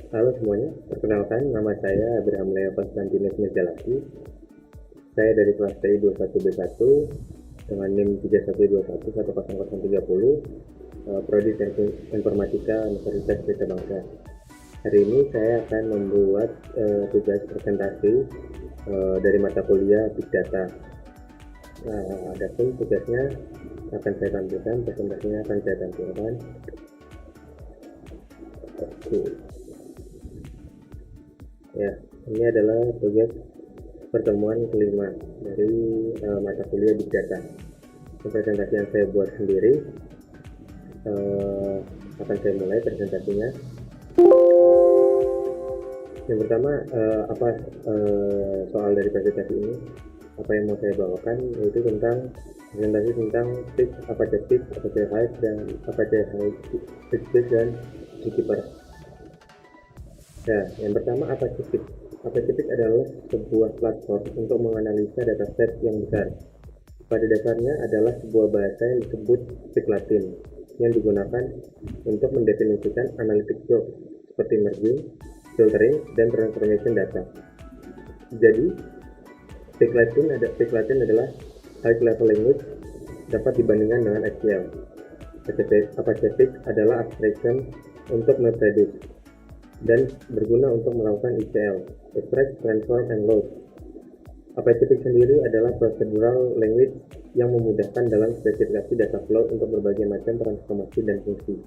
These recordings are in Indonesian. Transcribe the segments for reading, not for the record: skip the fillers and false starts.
Halo semuanya, perkenalkan nama saya Abraham Leo Konstantinus Mejalaki. Saya dari kelas TI 21B1 dengan NIM 31211030, Prodi Teknik Informatika Universitas Pelita Bangsa. Hari ini saya akan membuat tugas presentasi dari mata kuliah Big Data. Adapun tugasnya akan saya tampilkan, presentasinya akan saya tampilkan. Oke. Ya, ini adalah tugas pertemuan kelima dari mata kuliah Big Data. Presentasi yang saya buat sendiri, akan saya mulai presentasinya. Yang pertama, apa soal dari presentasi ini? Apa yang mau saya bawakan yaitu tentang presentasi tentang fix, Apache Fix, Apache Hive, dan Apache Hive Fix dan Zookeeper. Nah, yang pertama Apache Fix. Apache Fix adalah sebuah platform untuk menganalisa dataset yang besar. Pada dasarnya adalah sebuah bahasa yang disebut Fix Latin yang digunakan untuk mendefinisikan analytic job seperti merging, filtering, dan transformation data. Jadi, Fix Latin adalah high level language dapat dibandingkan dengan SQL. Apache Fix adalah abstraction untuk MapReduce dan berguna untuk melakukan ETL, extract, transform, and load. Apache Fix sendiri adalah procedural language yang memudahkan dalam spesifikasi data flow untuk berbagai macam transformasi dan fungsi.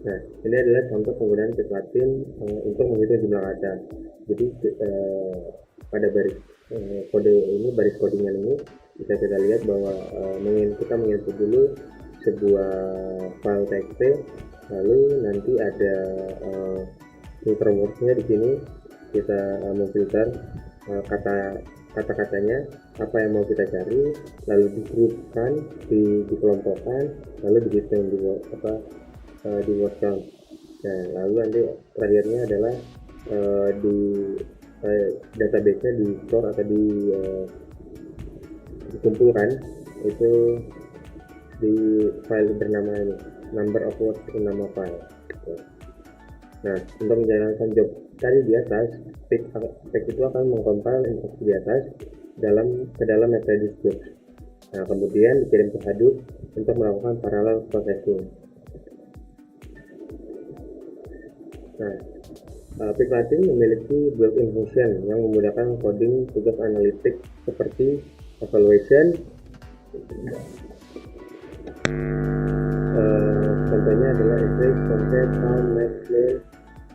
Nah, ini adalah contoh penggunaan Fix Latin untuk menghitung jumlah kata. Jadi pada baris kode ini, baris codingan ini bisa kita lihat bahwa kita menginput dulu sebuah file txt, lalu nanti ada filter words-nya di sini. Kita memfilter kata-katanya, apa yang mau kita cari, lalu digrupkan, dikelompokkan, lalu dihitung di word count. Nah, lalu nanti terakhirnya adalah di database-nya di store atau dikumpulkan itu di file bernama ini, number of words in nama file. Nah, untuk menjalankan job tadi di atas, Fix itu akan mengcompile instruksi di atas ke dalam MapReduce jobs. Nah, kemudian dikirim ke Hadoop untuk melakukan parallel processing. Nah, Fix Latin memiliki built-in function yang memudahkan coding tugas analitik seperti evaluation. Contohnya adalah average, concept, count, max, min,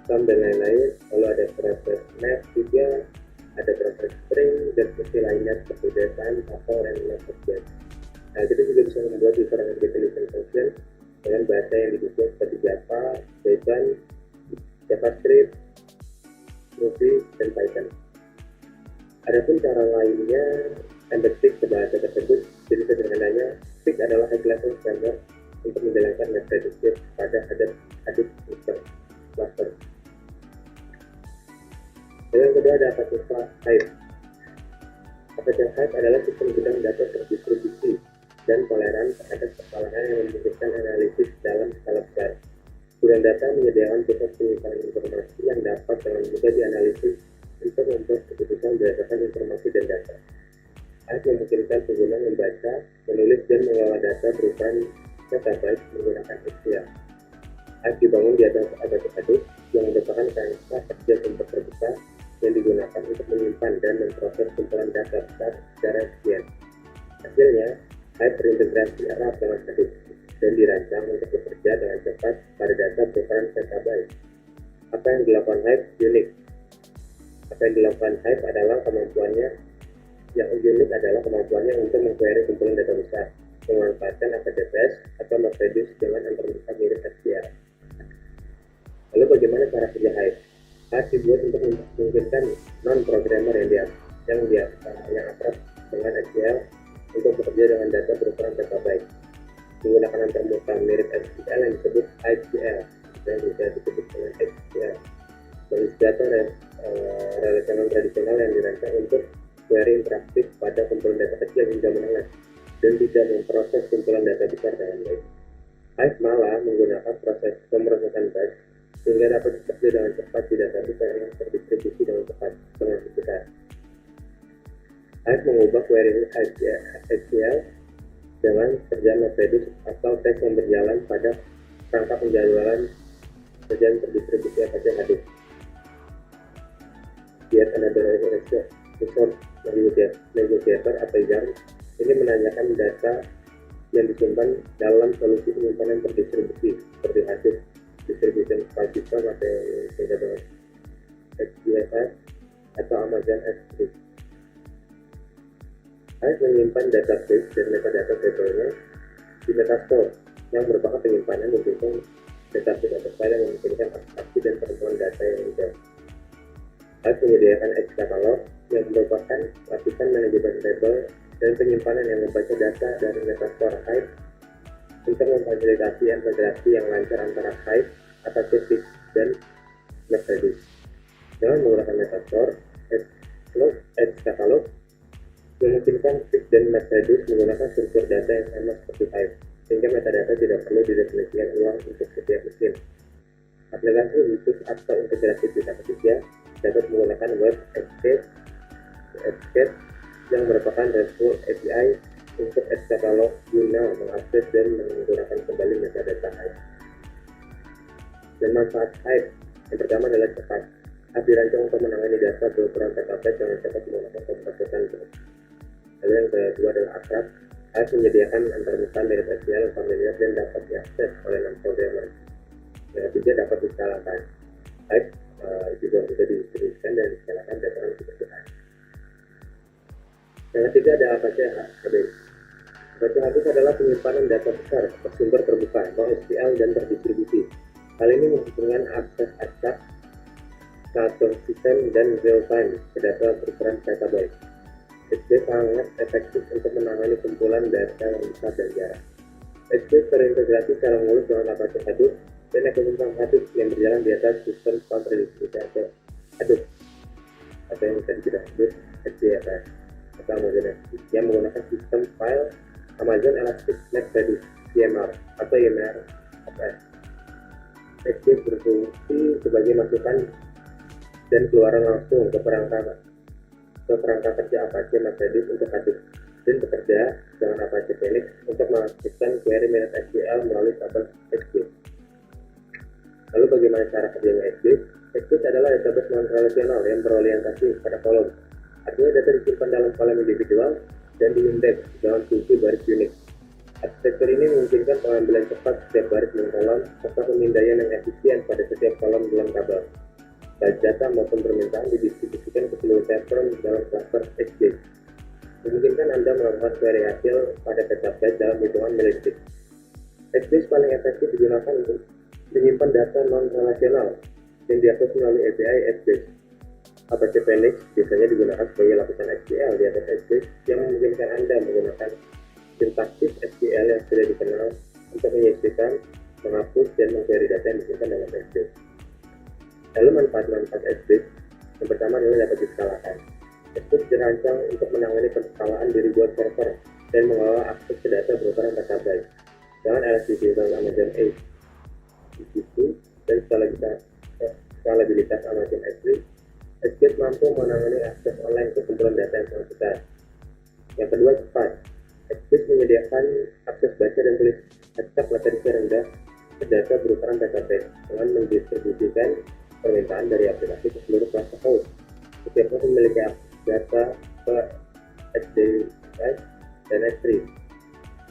sum, dan lain-lain. Lalu ada proses map juga, ada proses string, dan fungsi lainnya seperti define, atau random function. Nah, kita juga bisa membuat different definition function dengan bahasa yang didukung seperti Java, Python, JavaScript, Ruby, dan Python. Adapun cara lainnya embed Fix ke bahasa tersebut. Jadi sederhananya, Fix adalah high level framework untuk menjalankan MapReduce pada Hadoop cluster. Dan yang kedua ada Apache Hive. Apache Hive adalah sistem gudang data terdistribusi dan toleran terhadap kesalahan yang membutuhkan analisis dalam skala besar. Gudang data menyediakan pusat penyimpanan informasi yang dapat dengan mudah dianalisis untuk membuat keputusan berdasarkan informasi dan data. Hive memungkinkan pengguna membaca, menulis, dan mengelola data berupa database menggunakan SQL. Hive dibangun di atas Apache Hadoop yang merupakan kerangka kerja sumber terbuka yang digunakan untuk menyimpan dan memproses kumpulan data besar secara efisien. Hasilnya, Hive terintegrasi erat dengan Hadoop dan dirancang untuk bekerja dengan cepat pada data berukuran petabyte. Apa yang dilakukan Hive unik. Apa yang dilakukan Hive adalah kemampuannya untuk mengquery kumpulan data besar, memanfaatkan Apache Flash atau MapReduce dengan interface mirip SQL. Lalu bagaimana cara kerja Hive? Hive dibuat untuk memungkinkan non-programmer yang akrab dengan SQL untuk bekerja dengan data berukuran petabyte. Menggunakan antarmuka mirip SQL yang disebut HCL dan bisa disebut dengan SQL. Basis data relasional tradisional yang dirancang untuk query interaktif pada kumpulan data kecil hingga menengah dan tidak memproses kumpulan data besar dengan baik. Hive malah menggunakan proses pemrosesan batch sehingga dapat bekerja dengan cepat di database yang terdistribusi dengan cepat dengan sekitar. Hive mengubah query SQL dengan kerjaan MapReduce atau teks yang berjalan pada perangkat penjadwalan kerjaan terdistribusi Apache Hadoop. Yet another resource negotiator atau YARN ini menanyakan data yang disimpan dalam solusi penyimpanan terdistribusi seperti Hadoop Distribution File System atau yang disingkat dengan XDFS atau Amazon S3. Hive menyimpan database dan metadata tabelnya di Metastore yang merupakan penyimpanan untuk database atau file yang memungkinkan abstraksi dan penemuan data yang mudah. Hive menyediakan Xcatalog yang merupakan lapisan manajemen tabel dan penyimpanan yang membaca data dari Metastore Hive untuk memfasilitasi integrasi yang lancar antara Hive, Apache Fix, dan MapReduce. Dengan menggunakan Metastore, Xcatalog memungkinkan Fix dan MapReduce menggunakan struktur data yang sama seperti Hive, sehingga metadata tidak perlu didefinisikan ulang untuk setiap mesin. Aplikasi khusus atau integrasi pihak ketiga dapat menggunakan Web Escape yang merupakan RESTful API untuk Xcatalog guna mengakses dan menggunakan kembali metadata Hive. Dan manfaat Hive yang pertama adalah cepat. Hive dirancang untuk menangani data berukuran petabyte dengan cepat menggunakan pemrosesan. Lalu yang kedua adalah akrab. Hive menyediakan antarmuka mirip SQL yang familiar dan dapat diakses oleh non-programmer. Yang ketiga dapat diskalakan. Hive juga bisa didistribusikan dan diskalakan berdasarkan kebutuhan. Yang ketiga ada Apache Hadoop. Apache Hadoop adalah penyimpanan data besar bersumber terbuka, NoSQL dan terdistribusi. Hal ini memungkinkan akses acak, konsisten dan real time ke data berukuran petabyte. HDFS sangat efektif untuk menangani kumpulan data yang besar dan jarang. HDFS terintegrasi secara mulus dengan Apache Hadoop dan ekosistem Hadoop yang berjalan di atas sistem file terdistribusi atau Hadoop atau yang bisa kita sebut HDFS atau Amazon S3 yang menggunakan sistem file Amazon Elasticsearch MapReduce EMR atau EMR/FS. HDFS berfungsi sebagai masukan dan keluaran langsung ke kerangka kerja Apache MapReduce untuk Hadoop dan bekerja dengan Apache Phoenix untuk mengaktifkan query minute SQL melalui tabel HDFS. Lalu bagaimana cara kerjanya HDFS? HDFS adalah database non-relational yang berorientasi pada kolom. Artinya data disimpan dalam kolom individual dan diindeks dalam fungsi baris Unix. Arsitektur ini memungkinkan pengambilan cepat setiap baris dan kolom serta pemindaian yang efisien pada setiap kolom dalam tabel. Baik data maupun permintaan didistribusikan ke seluruh server dalam cluster HDFS. Memungkinkan Anda melakukan query hasil pada petabyte dalam hitungan milidetik. HDFS paling efektif digunakan untuk menyimpan data non-relasional dan diakses melalui API HDFS. Apache Phoenix biasanya digunakan sebagai lapisan SQL di atas HDFS yang memungkinkan Anda menggunakan sintaksis SQL yang sudah dikenal untuk menyisipkan, menghapus, dan mengquery data yang disimpan dalam HDFS. Lalu manfaat-manfaat HDFS yang pertama adalah dapat diskalakan. HDFS dirancang untuk menangani perskalaan di ribuan server dan mengelola akses ke data berukuran petabyte dengan elastisitas Amazon EC2 dan skalabilitas Amazon S3. HDFS mampu menangani akses online ke kumpulan data yang sangat besar. Yang kedua, cepat. HDFS menyediakan akses baca dan tulis acak latensi rendah ke data berukuran petabyte dengan mendistribusikan permintaan dari aplikasi ke seluruh cluster host. Setiap host memiliki akses data ke HDFS dan S3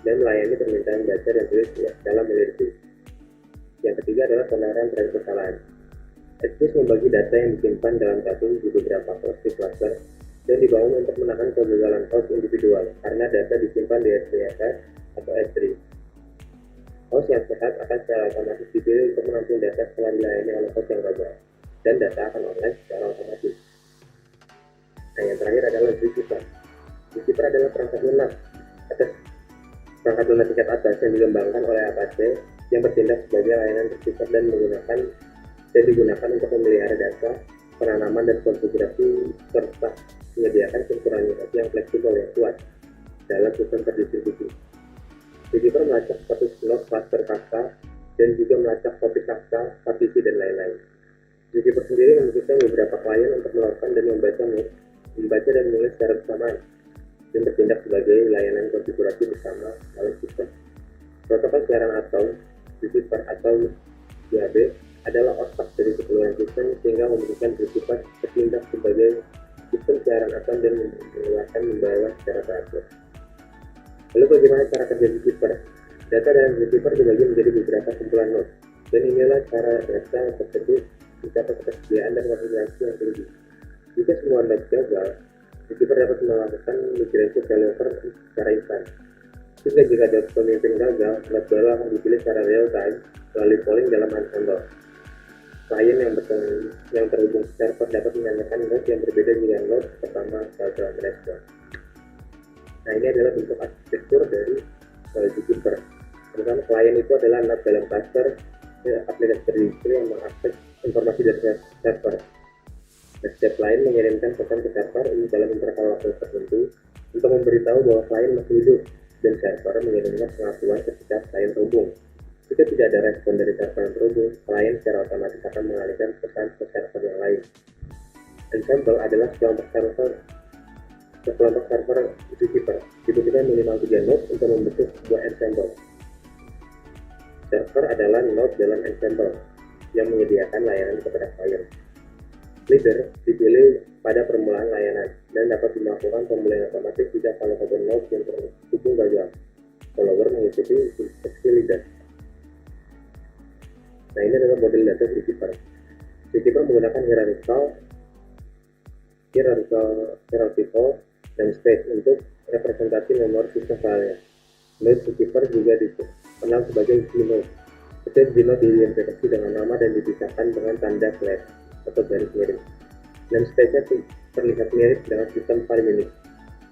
dan melayani permintaan baca dan tulis dalam milidetik. Yang ketiga adalah toleran terhadap kesalahan. HDFS membagi data yang disimpan dalam tabel di beberapa host di cluster dan dibangun untuk menahan kegagalan host individual karena data disimpan di HDFS atau S3. Host yang sehat akan secara otomatis dipilih untuk menampung data setelah dilayani oleh host yang gagal, dan data akan online secara otomatis. Nah, yang terakhir adalah Zookeeper. Zookeeper adalah perangkat lunak tingkat atas yang dikembangkan oleh Apache yang bertindak sebagai layanan receiver dan digunakan untuk memelihara data, penanaman dan konfigurasi serta menyediakan sinkronisasi yang fleksibel yang kuat dalam sistem terdistribusi. Zookeeper melacak status node cluster Kafka dan juga melacak topik naskah, partisi, dan lain-lain. Zookeeper sendiri membutuhkan beberapa klien untuk melakukan dan membaca dan menulis secara bersamaan, dan bertindak sebagai layanan konfigurasi bersama dalam sistem. Protokol siaran atau zookeeper atau ZAB adalah otak dari keseluruhan sistem sehingga membutuhkan zookeeper bertindak sebagai sistem siaran atom dan mengeluarkan membawa secara teratur. Lalu bagaimana cara kerja zookeeper? Data dalam zookeeper dibagi menjadi beberapa kumpulan node, dan inilah cara data tersebut mencapai ketersediaan dan konfigurasi yang tinggi. Jika semua node gagal, zookeeper dapat melakukan migrasi failover secara instan. Jika pemimpin gagal, node baru akan dipilih secara real time melalui polling dalam Ensemble. Klien yang terhubung ke server dapat menanyakan node yang berbeda jika node pertama gagal merespon. Nah, ini adalah bentuk arsitektur dari zookeeper. Pertama, klien itu adalah node dalam cluster aplikasi terdistribusi yang mengakses informasi dari server. Dan setiap klien mengirimkan pesan ke server ini dalam interval waktu tertentu untuk memberitahu bahwa klien masih hidup, dan server mengirimkan pengakuan ketika klien terhubung. Jika tidak ada respon dari server yang terhubung, klien secara otomatis akan mengalihkan pesan ke server yang lain. Ensemble adalah sekelompok server zookeeper dibutuhkan minimal 3 node untuk membentuk sebuah ensemble. Server adalah node dalam ensemble yang menyediakan layanan kepada klien. Leader dipilih pada permulaan layanan dan dapat melakukan pemulihan otomatis jika salah satu node yang terhubung gagal. Follower mengikuti instruksi leader. Nah, ini adalah model data zookeeper. Zookeeper menggunakan hierarchical dan space untuk representasi nomor sistem filenya. Node zookeeper juga dikenal sebagai gnode. Setiap gnode diidentifikasi dengan nama dan dipisahkan dengan tanda slash atau garis miring. Namespace-nya terlihat mirip dengan sistem file Unix.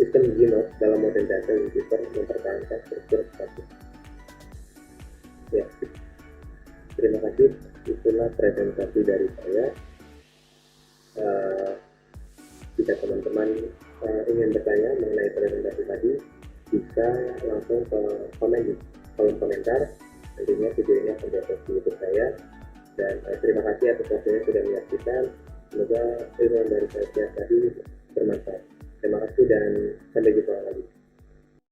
Sistem gnode dalam model data zookeeper mempertahankan struktur statis. Ya, terima kasih. Itulah presentasi dari saya. Jika teman-teman ingin bertanya mengenai presentasi tadi, bisa langsung ke kolom komentar. Nantinya video ini akan diupload di YouTube saya. Dan terima kasih atas waktunya sudah menyaksikan. Semoga ilmu yang dari saya tadi bermanfaat. Terima kasih dan sampai jumpa lagi.